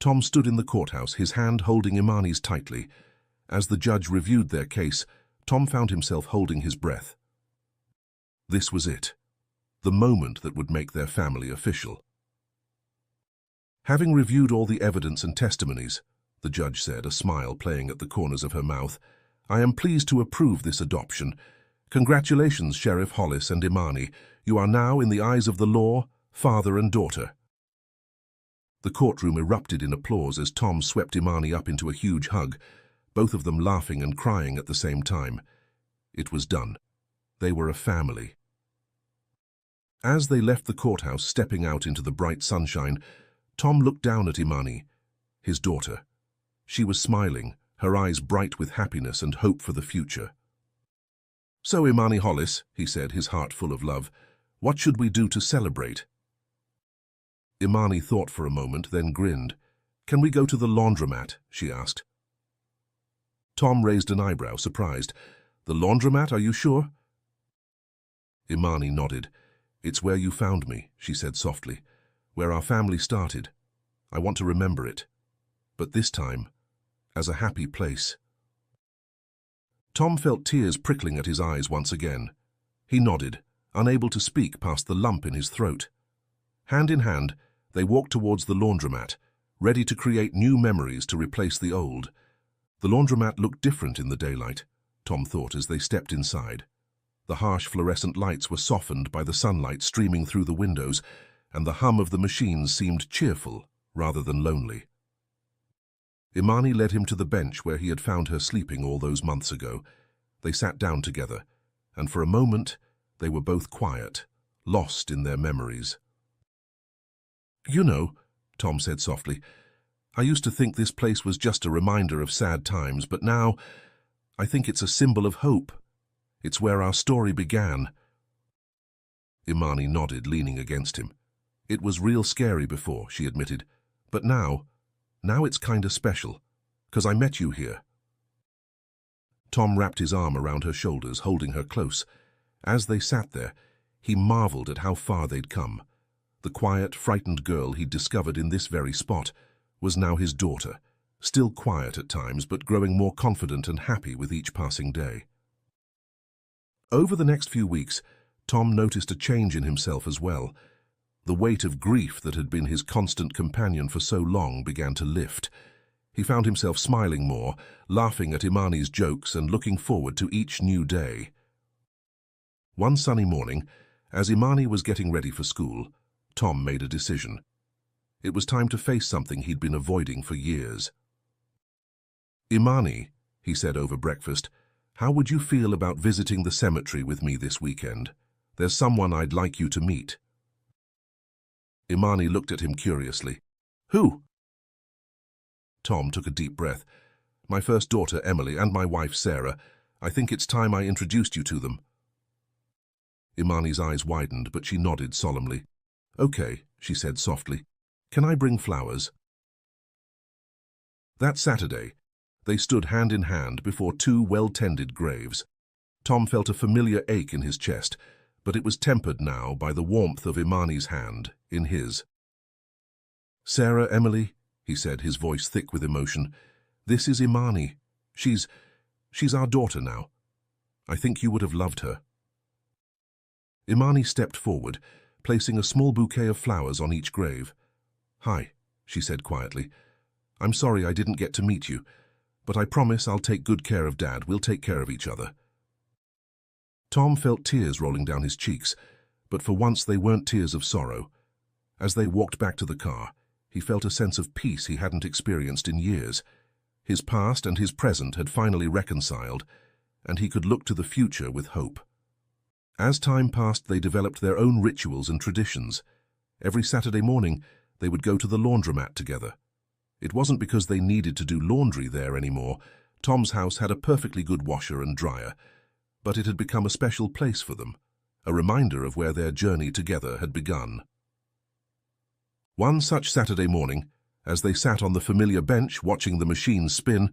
Tom stood in the courthouse, his hand holding Imani's tightly. As the judge reviewed their case, Tom found himself holding his breath. This was it. the moment that would make their family official. Having reviewed all the evidence and testimonies, the judge said, a smile playing at the corners of her mouth, I am pleased to approve this adoption. Congratulations, Sheriff Hollis and Imani. You are now, in the eyes of the law, father and daughter. The courtroom erupted in applause as Tom swept Imani up into a huge hug, both of them laughing and crying at the same time. It was done. They were a family. As they left the courthouse, stepping out into the bright sunshine, Tom looked down at Imani, his daughter. She was smiling, her eyes bright with happiness and hope for the future. So, Imani Hollis, he said, his heart full of love, what should we do to celebrate? Imani thought for a moment, then grinned. Can we go to the laundromat? She asked. Tom raised an eyebrow, surprised. The laundromat, are you sure? Imani nodded. It's where you found me, she said softly. Where our family started. I want to remember it. But this time, as a happy place. Tom felt tears prickling at his eyes once again. He nodded, unable to speak past the lump in his throat. Hand in hand, they walked towards the laundromat, ready to create new memories to replace the old. The laundromat looked different in the daylight, Tom thought as they stepped inside. The harsh fluorescent lights were softened by the sunlight streaming through the windows, and the hum of the machines seemed cheerful rather than lonely. Imani led him to the bench where he had found her sleeping all those months ago. They sat down together, and for a moment they were both quiet, lost in their memories. You know, Tom said softly, I used to think this place was just a reminder of sad times, but now I think it's a symbol of hope. It's where our story began. Imani nodded, leaning against him. It was real scary before, she admitted, but now it's kinda special, 'cause I met you here. Tom wrapped his arm around her shoulders, holding her close. As they sat there, he marveled at how far they'd come. The quiet, frightened girl he'd discovered in this very spot was now his daughter, still quiet at times, but growing more confident and happy with each passing day. Over the next few weeks, Tom noticed a change in himself as well. The weight of grief that had been his constant companion for so long began to lift. He found himself smiling more, laughing at Imani's jokes and looking forward to each new day. One sunny morning, as Imani was getting ready for school, Tom made a decision. It was time to face something he'd been avoiding for years. Imani, he said over breakfast, how would you feel about visiting the cemetery with me this weekend? There's someone I'd like you to meet. Imani looked at him curiously. Who? Tom took a deep breath. My first daughter, Emily, and my wife, Sarah. I think it's time I introduced you to them. Imani's eyes widened, but she nodded solemnly. Okay, she said softly. Can I bring flowers? That Saturday, they stood hand in hand before two well-tended graves. Tom felt a familiar ache in his chest, but it was tempered now by the warmth of Imani's hand in his. Sarah, Emily, he said, his voice thick with emotion, this is Imani. She's our daughter now. I think you would have loved her. Imani stepped forward, placing a small bouquet of flowers on each grave. Hi, she said quietly. I'm sorry I didn't get to meet you, but I promise I'll take good care of Dad. We'll take care of each other. Tom felt tears rolling down his cheeks, but for once they weren't tears of sorrow. As they walked back to the car, he felt a sense of peace he hadn't experienced in years. His past and his present had finally reconciled, and he could look to the future with hope. As time passed, they developed their own rituals and traditions. Every Saturday morning, they would go to the laundromat together. It wasn't because they needed to do laundry there anymore. Tom's house had a perfectly good washer and dryer, but it had become a special place for them, a reminder of where their journey together had begun. One such Saturday morning, as they sat on the familiar bench watching the machines spin,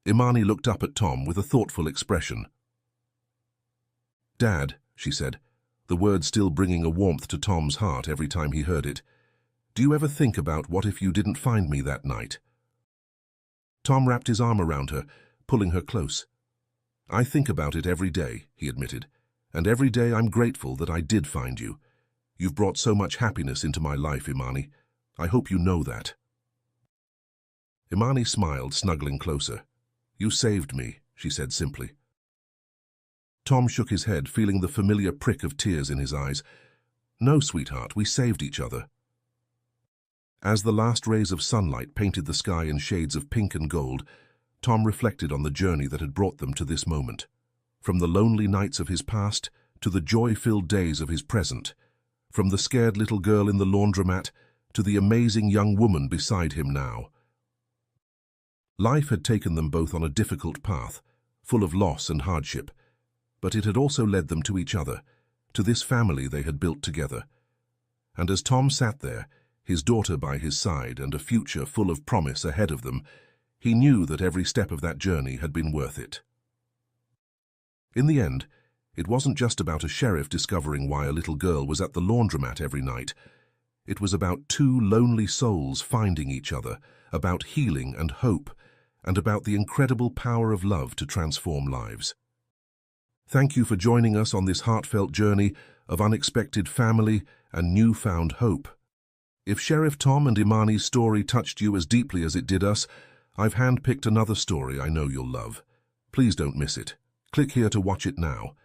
Imani looked up at Tom with a thoughtful expression. Dad, she said, the word still bringing a warmth to Tom's heart every time he heard it, do you ever think about what if you didn't find me that night? Tom wrapped his arm around her, pulling her close. I think about it every day, he admitted, and every day I'm grateful that I did find you. You've brought so much happiness into my life, Imani. I hope you know that. Imani smiled, snuggling closer. You saved me, she said simply. Tom shook his head, feeling the familiar prick of tears in his eyes. No, sweetheart, we saved each other. As the last rays of sunlight painted the sky in shades of pink and gold, Tom reflected on the journey that had brought them to this moment. From the lonely nights of his past to the joy-filled days of his present. From the scared little girl in the laundromat to the amazing young woman beside him now. Life had taken them both on a difficult path, full of loss and hardship, but it had also led them to each other, to this family they had built together. And as Tom sat there, his daughter by his side and a future full of promise ahead of them, he knew that every step of that journey had been worth it. In the end, it wasn't just about a sheriff discovering why a little girl was at the laundromat every night. It was about two lonely souls finding each other, about healing and hope, and about the incredible power of love to transform lives. Thank you for joining us on this heartfelt journey of unexpected family and newfound hope. If Sheriff Tom and Imani's story touched you as deeply as it did us, I've handpicked another story I know you'll love. Please don't miss it. Click here to watch it now.